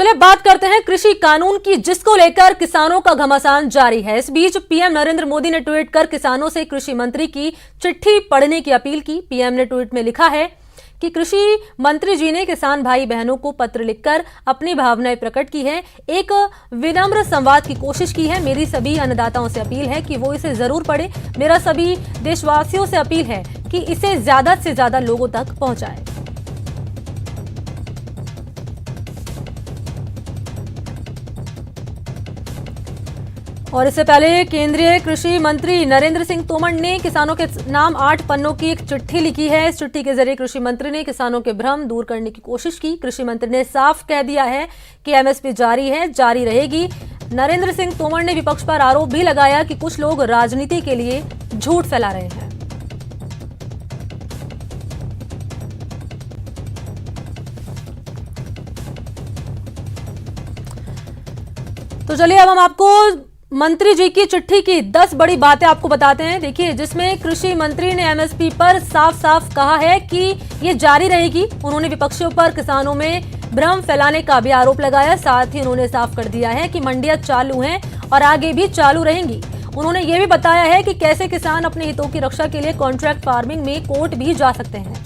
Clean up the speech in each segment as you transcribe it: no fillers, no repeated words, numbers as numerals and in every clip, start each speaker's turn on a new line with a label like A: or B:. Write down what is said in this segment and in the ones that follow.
A: चलिए बात करते हैं कृषि कानून की, जिसको लेकर किसानों का घमासान जारी है। इस बीच पीएम नरेंद्र मोदी ने ट्वीट कर किसानों से कृषि मंत्री की चिट्ठी पढ़ने की अपील की। पीएम ने ट्वीट में लिखा है कि कृषि मंत्री जी ने किसान भाई बहनों को पत्र लिखकर अपनी भावनाएं प्रकट की है, एक विनम्र संवाद की कोशिश की है। मेरी सभी अन्नदाताओं से अपील है कि वो इसे जरूर पढ़े। मेरा सभी देशवासियों से अपील है कि इसे ज्यादा से ज्यादा लोगों तक पहुंचाएं। और इससे पहले केंद्रीय कृषि मंत्री नरेंद्र सिंह तोमर ने किसानों के नाम 8 पन्नों की एक चिट्ठी लिखी है। इस चिट्ठी के जरिए कृषि मंत्री ने किसानों के भ्रम दूर करने की कोशिश की। कृषि मंत्री ने साफ कह दिया है कि एमएसपी जारी है, जारी रहेगी। नरेंद्र सिंह तोमर ने विपक्ष पर आरोप भी लगाया कि कुछ लोग राजनीति के लिए झूठ फैला रहे हैं। तो चलिए अब हम आपको मंत्री जी की चिट्ठी की 10 बड़ी बातें आपको बताते हैं। देखिए, जिसमें कृषि मंत्री ने एमएसपी पर साफ साफ कहा है कि ये जारी रहेगी। उन्होंने विपक्षियों पर किसानों में भ्रम फैलाने का भी आरोप लगाया। साथ ही उन्होंने साफ कर दिया है कि मंडियां चालू हैं और आगे भी चालू रहेंगी। उन्होंने ये भी बताया है कि कैसे किसान अपने हितों की रक्षा के लिए कॉन्ट्रैक्ट फार्मिंग में कोर्ट भी जा सकते हैं।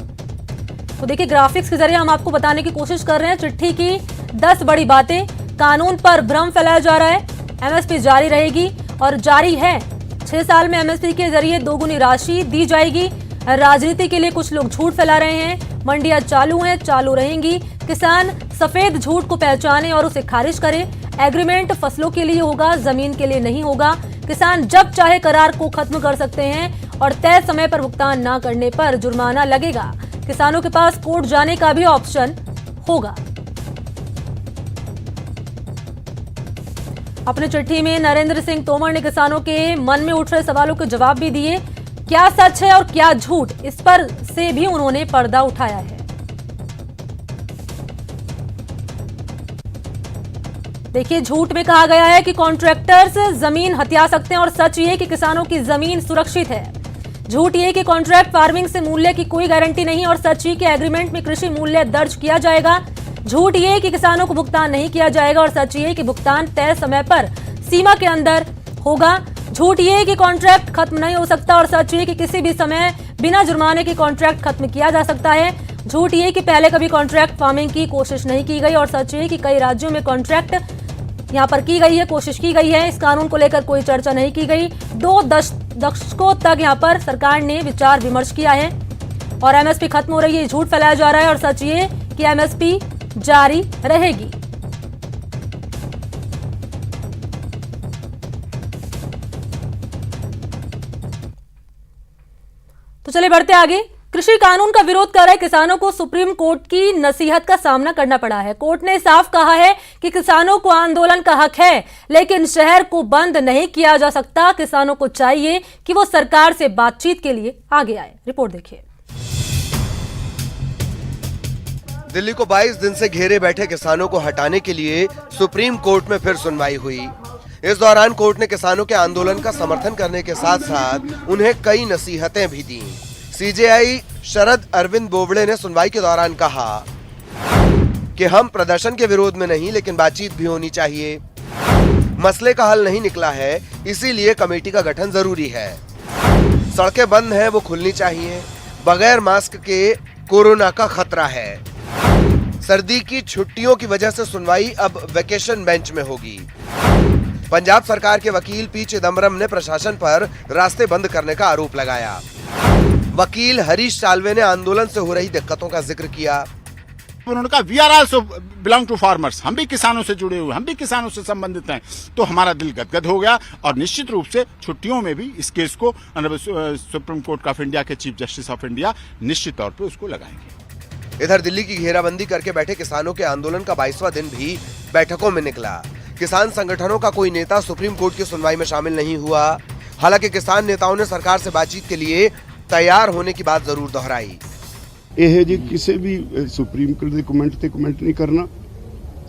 A: तो देखिए, ग्राफिक्स के जरिए हम आपको बताने की कोशिश कर रहे हैं चिट्ठी की 10 बड़ी बातें। कानून पर भ्रम फैलाया जा रहा है, एमएसपी जारी रहेगी और जारी है। 6 साल में एमएसपी के जरिए दोगुनी राशि दी जाएगी। राजनीति के लिए कुछ लोग झूठ फैला रहे हैं। मंडियां चालू हैं, चालू रहेंगी। किसान सफेद झूठ को पहचाने और उसे खारिज करे। एग्रीमेंट फसलों के लिए होगा, जमीन के लिए नहीं होगा। किसान जब चाहे करार को खत्म कर सकते हैं और तय समय पर भुगतान न करने पर जुर्माना लगेगा। किसानों के पास कोर्ट जाने का भी ऑप्शन होगा। अपनी चिट्ठी में नरेंद्र सिंह तोमर ने किसानों के मन में उठ रहे सवालों के जवाब भी दिए। क्या सच है और क्या झूठ, इस पर से भी उन्होंने पर्दा उठाया है। देखिए, झूठ में कहा गया है कि कॉन्ट्रैक्टर्स जमीन हथिया सकते हैं और सच ये कि किसानों की जमीन सुरक्षित है। झूठ ये कि कॉन्ट्रैक्ट फार्मिंग से मूल्य की कोई गारंटी नहीं और सच ये कि एग्रीमेंट में कृषि मूल्य दर्ज किया जाएगा। झूठ ये कि किसानों को भुगतान नहीं किया जाएगा और सच ये कि भुगतान तय समय पर सीमा के अंदर होगा। झूठ ये कि कॉन्ट्रैक्ट खत्म नहीं हो सकता और सच ये कि किसी भी समय बिना जुर्माने के कॉन्ट्रैक्ट खत्म किया जा सकता है। झूठ ये कि पहले कभी कॉन्ट्रैक्ट फार्मिंग की कोशिश नहीं की गई और सच ये कि कई राज्यों में कॉन्ट्रैक्ट यहाँ पर की गई है, कोशिश की गई है। इस कानून को लेकर कोई चर्चा नहीं की गई। 2 दशकों तक यहाँ पर सरकार ने विचार विमर्श किया है और एमएसपी खत्म हो रही है, झूठ फैलाया जा रहा है और सच ये कि एमएसपी जारी रहेगी। तो चलिए बढ़ते आगे। कृषि कानून का विरोध कर रहे किसानों को सुप्रीम कोर्ट की नसीहत का सामना करना पड़ा है। कोर्ट ने साफ कहा है कि किसानों को आंदोलन का हक है, लेकिन शहर को बंद नहीं किया जा सकता। किसानों को चाहिए कि वो सरकार से बातचीत के लिए आगे आए। रिपोर्ट देखिए।
B: दिल्ली को 22 दिन से घेरे बैठे किसानों को हटाने के लिए सुप्रीम कोर्ट में फिर सुनवाई हुई। इस दौरान कोर्ट ने किसानों के आंदोलन का समर्थन करने के साथ साथ उन्हें कई नसीहतें भी दी। सीजेआई शरद अरविंद बोबड़े ने सुनवाई के दौरान कहा कि हम प्रदर्शन के विरोध में नहीं, लेकिन बातचीत भी होनी चाहिए। मसले का हल नहीं निकला है, इसीलिए कमेटी का गठन जरूरी है। सड़कें बंद हैं, वो खुलनी चाहिए। बगैर मास्क के कोरोना का खतरा है। सर्दी की छुट्टियों की वजह से सुनवाई अब वेकेशन बेंच में होगी। पंजाब सरकार के वकील पी चिदम्बरम ने प्रशासन पर रास्ते बंद करने का आरोप लगाया। वकील हरीश साल्वे ने आंदोलन से हो रही दिक्कतों का जिक्र किया।
C: उन्होंने कहा we are also belong to farmers, हम भी किसानों से जुड़े हुए, हम भी किसानों से संबंधित हैं। तो हमारा दिल गदगद हो गया और निश्चित रूप से छुट्टियों में भी इस केस को सुप्रीम कोर्ट ऑफ इंडिया के चीफ जस्टिस ऑफ इंडिया निश्चित तौर पर उसको लगाएंगे।
B: इधर दिल्ली की घेराबंदी करके बैठे किसानों के आंदोलन का 22वां दिन भी बैठकों में निकला। किसान संगठनों का कोई नेता सुप्रीम कोर्ट की सुनवाई में शामिल नहीं हुआ। हालांकि किसान नेताओं ने सरकार से बातचीत के लिए तैयार होने की बात जरूर दोहराई।
D: ਇਹ ਜੀ ਕਿਸੇ ਵੀ ਸੁਪਰੀਮ ਕੋਰਟ ਦੇ ਕਮੈਂਟ ਨਹੀਂ ਕਰਨਾ।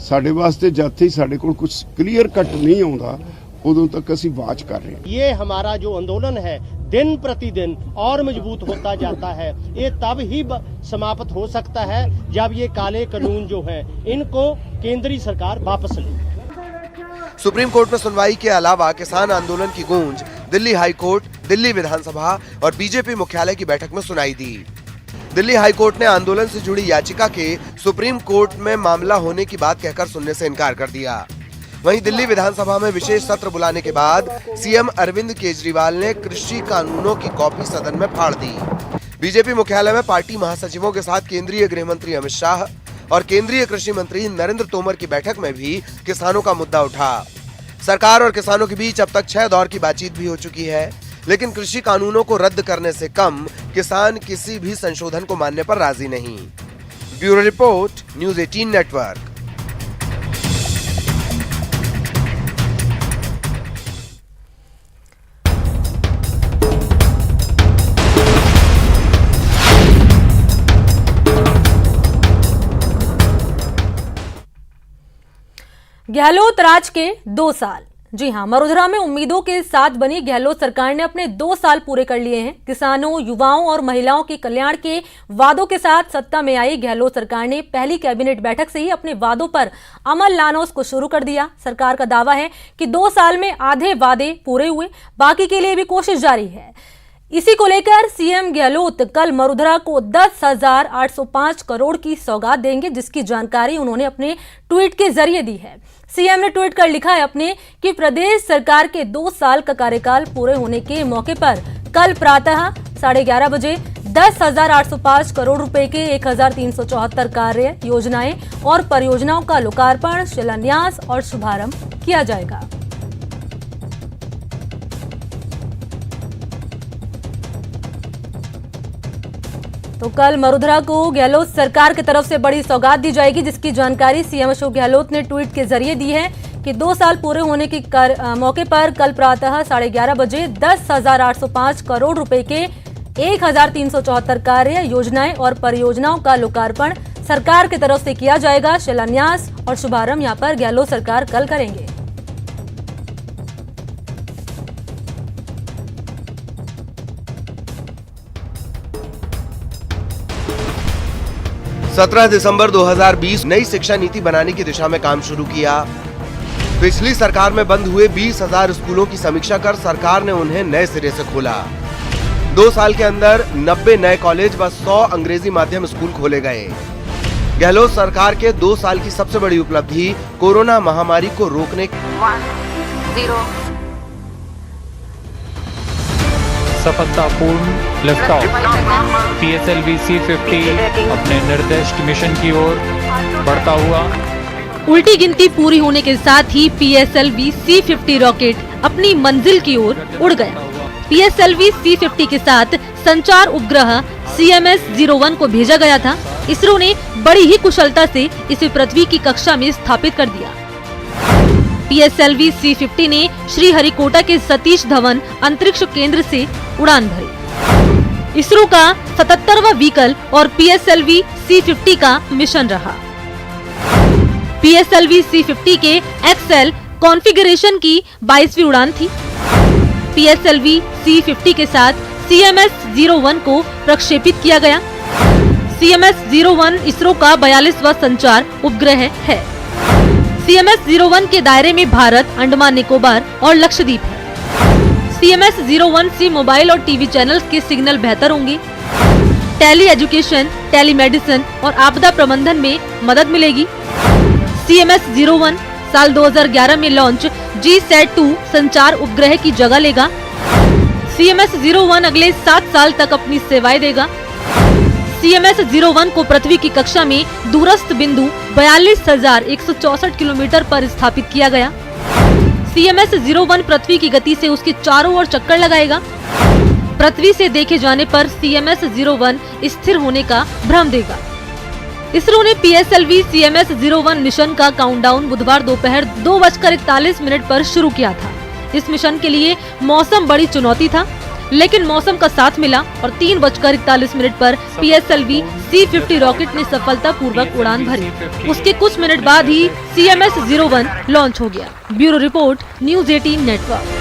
D: ਸਾਡੇ ਵਾਸਤੇ ਜਦ ਤੱਕ ਸਾਡੇ ਕੋਲ ਕੁਝ ਕਲੀਅਰ ਕੱਟ ਨਹੀਂ ਆਉਂਦਾ उਦੋਂ तक ਅਸੀਂ वाच कर रहे हैं।
E: ये हमारा जो आंदोलन है दिन प्रतिदिन और मजबूत होता जाता है। ये तब ही समाप्त हो सकता है जब ये काले कानून जो है इनको केंद्रीय सरकार वापस ले।
B: सुप्रीम कोर्ट में सुनवाई के अलावा किसान आंदोलन की गूंज दिल्ली हाई कोर्ट, दिल्ली विधानसभा और बीजेपी मुख्यालय की बैठक में सुनाई दी। दिल्ली हाई कोर्ट ने आंदोलन से जुड़ी याचिका के सुप्रीम कोर्ट में मामला होने की बात कहकर सुनने से इनकार कर दिया। वहीं दिल्ली विधानसभा में विशेष सत्र बुलाने के बाद सीएम अरविंद केजरीवाल ने कृषि कानूनों की कॉपी सदन में फाड़ दी। बीजेपी मुख्यालय में पार्टी महासचिवों के साथ केंद्रीय गृह मंत्री अमित शाह और केंद्रीय कृषि मंत्री नरेंद्र तोमर की बैठक में भी किसानों का मुद्दा उठा। सरकार और किसानों के बीच अब तक 6 दौर की बातचीत भी हो चुकी है, लेकिन कृषि कानूनों को रद्द करने से कम किसान किसी भी संशोधन को मानने पर राजी नहीं। Bureau report, news 18 network.
A: Gehlot राज के 2 साल। जी हां, मरुधरा में उम्मीदों के साथ बनी गहलोत सरकार ने अपने 2 साल पूरे कर लिए हैं। किसानों, युवाओं और महिलाओं के कल्याण के वादों के साथ सत्ता में आई गहलोत सरकार ने पहली कैबिनेट बैठक से ही अपने वादों पर अमल लाना उसको शुरू कर दिया। सरकार का दावा है कि 2 साल में आधे वादे पूरे हुए, बाकी के लिए भी कोशिश जारी है। इसी को लेकर सीएम गहलोत कल मरुधरा को 10,805 करोड़ की सौगात देंगे, जिसकी जानकारी उन्होंने अपने ट्वीट के जरिए दी है। सीएम ने ट्वीट कर लिखा है अपने कि प्रदेश सरकार के 2 साल का कार्यकाल पूरे होने के मौके पर कल प्रातः 11:30 बजे 10,805 करोड़ रुपए के 1,374 कार्य, योजनाएं और परियोजनाओं का लोकार्पण, शिलान्यास और शुभारंभ किया जाएगा। तो कल मरुधरा को गहलोत सरकार की तरफ से बड़ी सौगात दी जाएगी, जिसकी जानकारी सीएम अशोक गहलोत ने ट्वीट के जरिए दी है कि 2 साल पूरे होने के मौके पर कल प्रातः 11:30 बजे 10,805 करोड़ रुपए के 1,374 कार्य, योजनाएं और परियोजनाओं का लोकार्पण सरकार की तरफ से किया जाएगा। शिलान्यास और शुभारंभ यहां पर गहलोत सरकार कल करेंगे।
B: 17 दिसंबर 2020 नई शिक्षा नीति बनाने की दिशा में काम शुरू किया। पिछली सरकार में बंद हुए 20,000 स्कूलों की समीक्षा कर सरकार ने उन्हें नए सिरे से खोला। 2 साल के अंदर 90 नए कॉलेज व 100 अंग्रेजी माध्यम स्कूल खोले गए। गहलोत सरकार के 2 साल की सबसे बड़ी उपलब्धि कोरोना महामारी को रोकने
F: सफलतापूर्ण लिफ्ट ऑफ। PSLV C50 अपने निर्दिष्ट मिशन की ओर बढ़ता हुआ।
A: उल्टी गिनती पूरी होने के साथ ही PSLV C50 रॉकेट अपनी मंजिल की ओर उड़ गया। PSLV C50 के साथ संचार उपग्रह CMS-01 को भेजा गया था। इसरो ने बड़ी ही कुशलता से इसे पृथ्वी की कक्षा में स्थापित कर दिया। PSLV C50 ने श्रीहरिकोटा के सतीश धवन अंतरिक्ष केंद्र से उड़ान भरी। इसरो का 77वां व्हीकल और PSLV C50 का मिशन रहा। PSLV C50 के XL कॉन्फ़िगरेशन की 22वीं उड़ान थी। PSLV C50 के साथ CMS-01 को प्रक्षेपित किया गया। CMS-01 इसरो का 42वां संचार उपग्रह है। CMS-01 के दायरे में भारत, अंडमान निकोबार और लक्षद्वीप है। CMS-01 से मोबाइल और टीवी चैनल्स के सिग्नल बेहतर होंगे। टेली एजुकेशन, टेली मेडिसिन और आपदा प्रबंधन में मदद मिलेगी। CMS-01 साल 2011 में लॉन्च GSAT-2 संचार उपग्रह की जगह लेगा। CMS-01 अगले 7 साल तक अपनी सेवाएं देगा। CMS-01 को पृथ्वी की कक्षा में दूरस्थ बिंदु 42,164 किलोमीटर पर स्थापित किया गया। CMS-01 पृथ्वी की गति से उसके चारों ओर चक्कर लगाएगा। पृथ्वी से देखे जाने पर CMS-01 स्थिर होने का भ्रम देगा। इसरो ने PSLV CMS-01 मिशन का काउंटडाउन बुधवार दोपहर 2:41 पर शुरू किया था। इस मिशन के लिए मौसम बड़ी चुनौती था, लेकिन मौसम का साथ मिला और 3:41 पर PSLV C50 रॉकेट ने सफलतापूर्वक उड़ान भरी। उसके कुछ मिनट बाद ही CMS-01 लॉन्च हो गया। Bureau report, news 18 network.